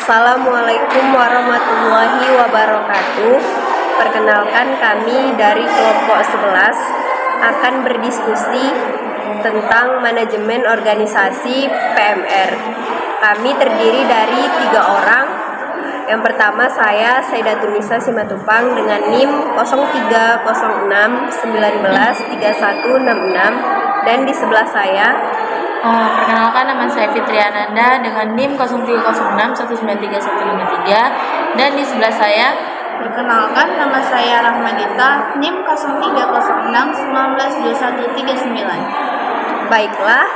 Assalamualaikum warahmatullahi wabarakatuh. Perkenalkan, kami dari kelompok 11 akan berdiskusi tentang manajemen organisasi PMR. Kami terdiri dari 3 orang. Yang pertama saya, Saidatunisa Simatupang dengan NIM 0306193166, dan di sebelah saya Perkenalkan, nama saya Fitri Ananda dengan NIM 0306193153, dan di sebelah saya. Perkenalkan, nama saya Rahmadita, NIM 0306192139. Baiklah,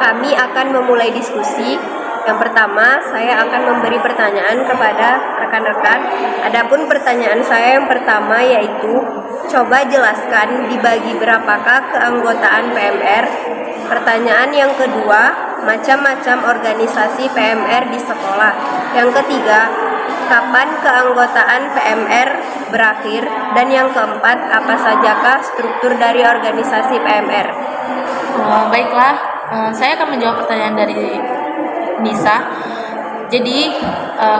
kami akan memulai diskusi. Yang pertama, saya akan memberi pertanyaan kepada rekan-rekan. Adapun pertanyaan saya yang pertama yaitu, coba jelaskan dibagi berapakah keanggotaan PMR. Pertanyaan yang kedua, macam-macam organisasi PMR di sekolah. Yang ketiga, kapan keanggotaan PMR berakhir? Dan yang keempat, apa sajakah struktur dari organisasi PMR? Baiklah, saya akan menjawab pertanyaan dari Nisa. Jadi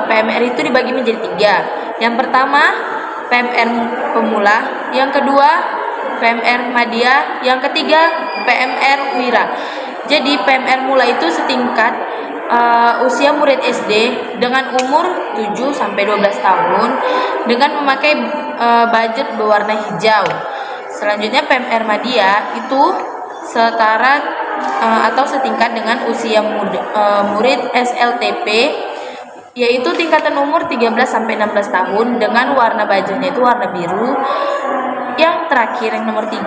PMR itu dibagi menjadi 3. Yang pertama PMR pemula, yang kedua PMR Madya, yang ketiga PMR Wira. Jadi PMR mula itu setingkat usia murid SD dengan umur 7-12 tahun dengan memakai budget berwarna hijau. Selanjutnya PMR Madya itu setara atau setingkat dengan usia murid SLTP, yaitu tingkatan umur 13-16 tahun dengan warna bajunya itu warna biru. Yang terakhir, yang nomor 3,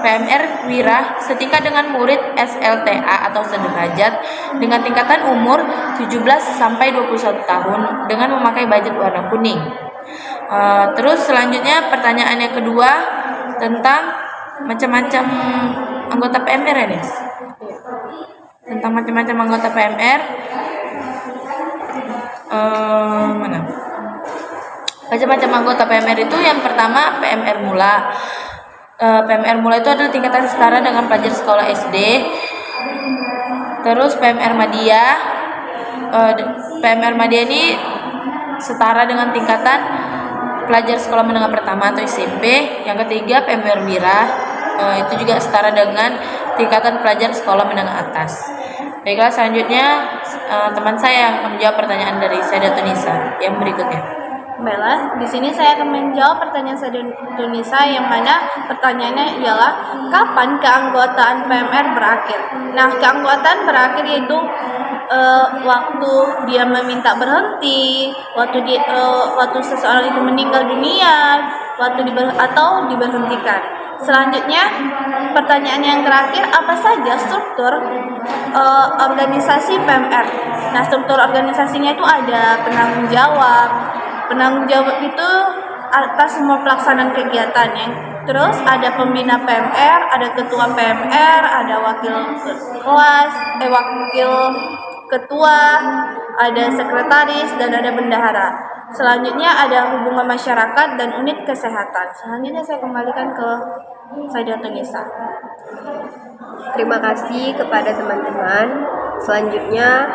PMR Wira setingkat dengan murid SLTA atau sederajat dengan tingkatan umur 17-21 tahun dengan memakai budget warna kuning. Terus selanjutnya pertanyaan yang kedua tentang macam-macam anggota PMR ya, Nis? Tentang macam-macam anggota PMR. Mana? Macam-macam anggota PMR itu, yang pertama PMR mula. PMR mula itu adalah tingkatan setara dengan pelajar sekolah SD. Terus PMR Madya. PMR Madya ini setara dengan tingkatan pelajar sekolah menengah pertama atau SMP. Yang ketiga PMR Wira, itu juga setara dengan tingkatan pelajar sekolah menengah atas. Baiklah, selanjutnya teman saya yang akan menjawab pertanyaan dari Saidatunisa yang berikutnya. Baiklah, di sini saya akan menjawab pertanyaan Saidatunisa, yang mana pertanyaannya ialah kapan keanggotaan PMR berakhir. Nah, keanggotaan berakhir yaitu waktu dia meminta berhenti, waktu seseorang itu meninggal dunia, atau diberhentikan. Selanjutnya, pertanyaan yang terakhir, apa saja struktur organisasi PMR? Nah, struktur organisasinya itu ada penanggung jawab. Penanggung jawab itu atas semua pelaksanaan kegiatannya. Terus ada pembina PMR, ada ketua PMR, ada wakil kelas, wakil ketua, ada sekretaris, dan ada bendahara. Selanjutnya ada hubungan masyarakat dan unit kesehatan. Selanjutnya saya kembalikan ke Saidatunisa. Terima kasih kepada teman-teman. Selanjutnya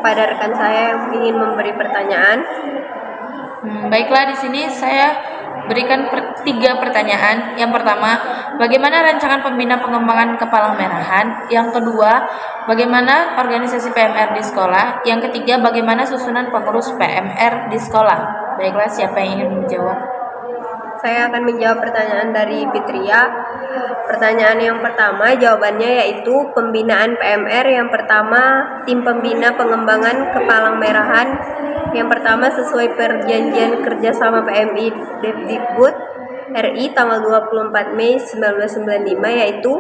kepada rekan saya yang ingin memberi pertanyaan. Baiklah, di sini saya berikan 3 pertanyaan. Yang pertama, bagaimana rancangan pembina pengembangan Kepalang Merahan? Yang kedua, bagaimana organisasi PMR di sekolah? Yang ketiga, bagaimana susunan pengurus PMR di sekolah? Baiklah, siapa yang ingin menjawab? Saya akan menjawab pertanyaan dari Fitria. Pertanyaan yang pertama, jawabannya yaitu pembinaan PMR. Yang pertama, tim pembina pengembangan Kepalang Merahan. Yang pertama, sesuai perjanjian kerjasama PMI Depdikbud RI tanggal 24 Mei 1995, yaitu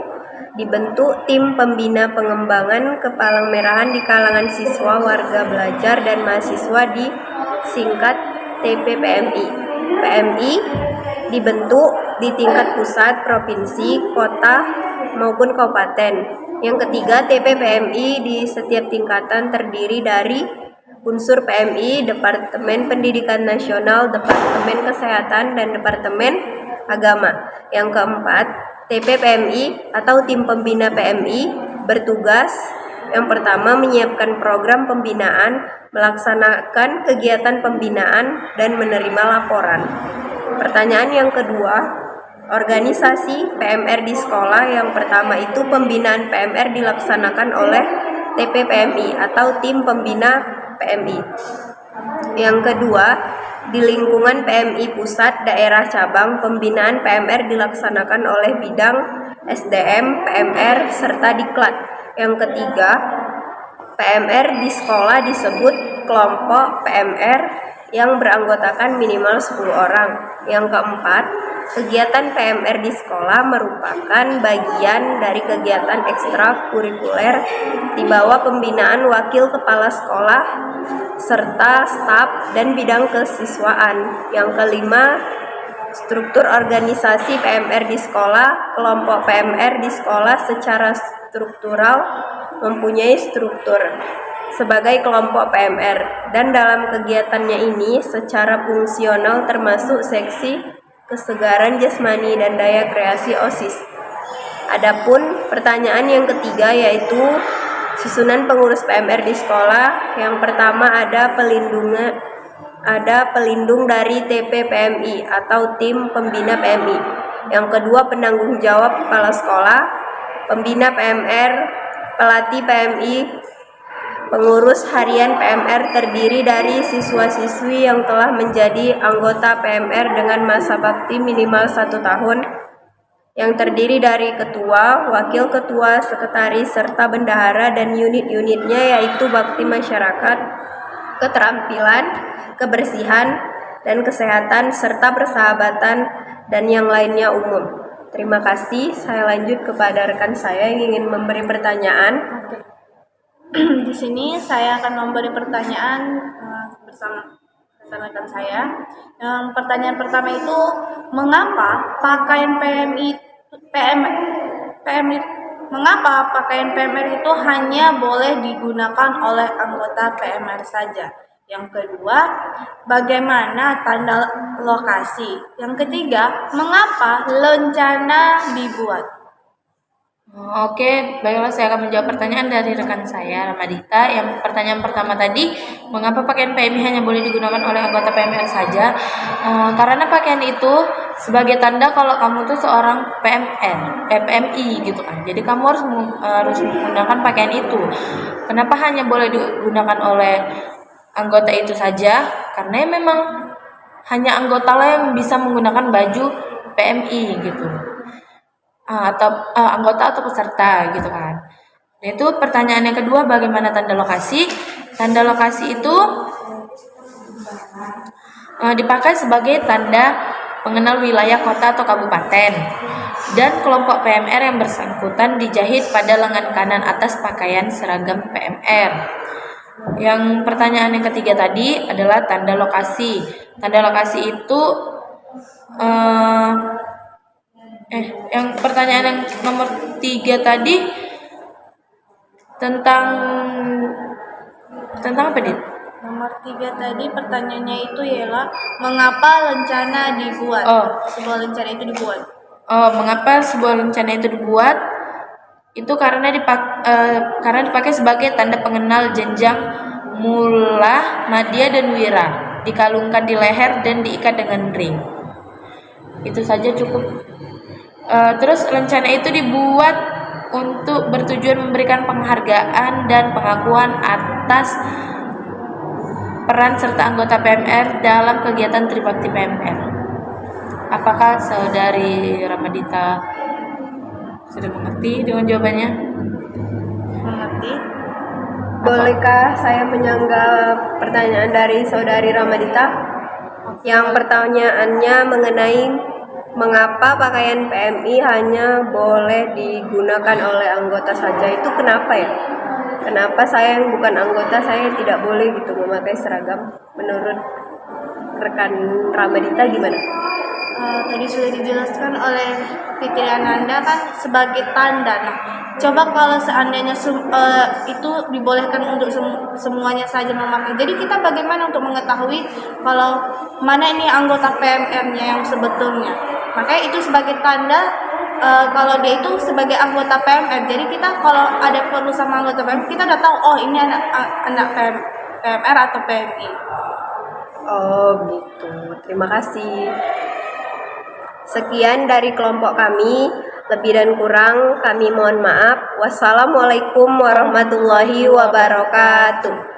dibentuk tim pembina pengembangan Kepalang Merahan di kalangan siswa, warga belajar, dan mahasiswa di singkat TPPMI. PMI dibentuk di tingkat pusat, provinsi, kota, maupun kabupaten. Yang ketiga, TPPMI di setiap tingkatan terdiri dari unsur PMI, Departemen Pendidikan Nasional, Departemen Kesehatan, dan Departemen Agama. Yang keempat, TPPMI atau tim pembina PMI bertugas Yang pertama, menyiapkan program pembinaan, melaksanakan kegiatan pembinaan, dan menerima laporan. Pertanyaan yang kedua, organisasi PMR di sekolah. Yang pertama itu pembinaan PMR dilaksanakan oleh TPPMI atau tim pembina PMI. Yang kedua, di lingkungan PMI pusat, daerah, cabang, pembinaan PMR dilaksanakan oleh bidang SDM, PMR, serta Diklat. Yang ketiga, PMR di sekolah disebut kelompok PMR yang beranggotakan minimal 10 orang. Yang keempat, kegiatan PMR di sekolah merupakan bagian dari kegiatan ekstrakurikuler di bawah pembinaan wakil kepala sekolah serta staf dan bidang kesiswaan. Yang kelima, struktur organisasi PMR di sekolah. Kelompok PMR di sekolah secara struktural mempunyai struktur sebagai kelompok PMR, dan dalam kegiatannya ini secara fungsional termasuk seksi kesegaran jasmani dan daya kreasi OSIS. Adapun pertanyaan yang ketiga yaitu susunan pengurus PMR di sekolah. Yang pertama ada pelindung dari TPPMI atau tim pembina PMI. Yang kedua, penanggung jawab kepala sekolah, pembina PMR, pelatih PMI. Pengurus harian PMR terdiri dari siswa-siswi yang telah menjadi anggota PMR dengan masa bakti minimal 1 tahun, yang terdiri dari ketua, wakil ketua, sekretaris, serta bendahara, dan unit-unitnya yaitu bakti masyarakat, keterampilan, kebersihan, dan kesehatan, serta persahabatan, dan yang lainnya umum. Terima kasih. Saya lanjut kepada rekan saya yang ingin memberi pertanyaan. Di sini saya akan memberi pertanyaan bersama rekan saya. Yang pertanyaan pertama itu, mengapa pakaian PMR itu hanya boleh digunakan oleh anggota PMR saja? Yang kedua, bagaimana tanda lokasi? Yang ketiga, mengapa lencana dibuat? Oke, baiklah, saya akan menjawab pertanyaan dari rekan saya, Ramadita. Yang pertanyaan pertama tadi, mengapa pakaian PMI hanya boleh digunakan oleh anggota PMR saja? Karena pakaian itu sebagai tanda kalau kamu tuh seorang PMI gitu kan. Jadi kamu harus menggunakan pakaian itu. Kenapa hanya boleh digunakan oleh anggota itu saja? Karena memang hanya anggota lah yang bisa menggunakan baju PMI gitu. Atau anggota atau peserta gitu kan. Nah, itu pertanyaan yang kedua, bagaimana tanda lokasi? Tanda lokasi itu dipakai sebagai tanda pengenal wilayah kota atau kabupaten, dan kelompok PMR yang bersangkutan dijahit pada lengan kanan atas pakaian seragam PMR. Yang pertanyaan yang ketiga tadi adalah tanda lokasi. Tanda lokasi itu yang pertanyaan yang nomor 3 tadi tentang apa, Dit? Nomor 3 tadi pertanyaannya itu ialah mengapa lencana dibuat? Sebuah lencana itu dibuat. Mengapa sebuah lencana itu dibuat? Itu karena dipakai sebagai tanda pengenal jenjang mula, madya, dan wira, dikalungkan di leher dan diikat dengan ring. Itu saja cukup. Terus lencana itu dibuat untuk bertujuan memberikan penghargaan dan pengakuan atas peran serta anggota PMR dalam kegiatan Tribakti PMR. Apakah saudari Ramadita sudah mengerti dengan jawabannya? Mengerti? Bolehkah saya menyanggah pertanyaan dari saudari Ramadita? Yang pertanyaannya mengenai mengapa pakaian PMI hanya boleh digunakan oleh anggota saja, itu kenapa ya? Kenapa saya yang bukan anggota, saya tidak boleh gitu memakai seragam? Menurut rekan Ramadita gimana? Tadi sudah dijelaskan oleh Fitri Ananda kan sebagai tanda. Nah, coba kalau seandainya itu dibolehkan untuk semuanya saja memakai. Jadi kita bagaimana untuk mengetahui kalau mana ini anggota PMR-nya yang sebetulnya? Makanya itu sebagai tanda kalau dia itu sebagai anggota PMR. Jadi kita kalau ada perlu sama anggota PMR, kita udah tahu oh ini anak PMR atau PMI. Oh, begitu. Terima kasih. Sekian dari kelompok kami. Lebih dan kurang kami mohon maaf. Wassalamualaikum warahmatullahi wabarakatuh.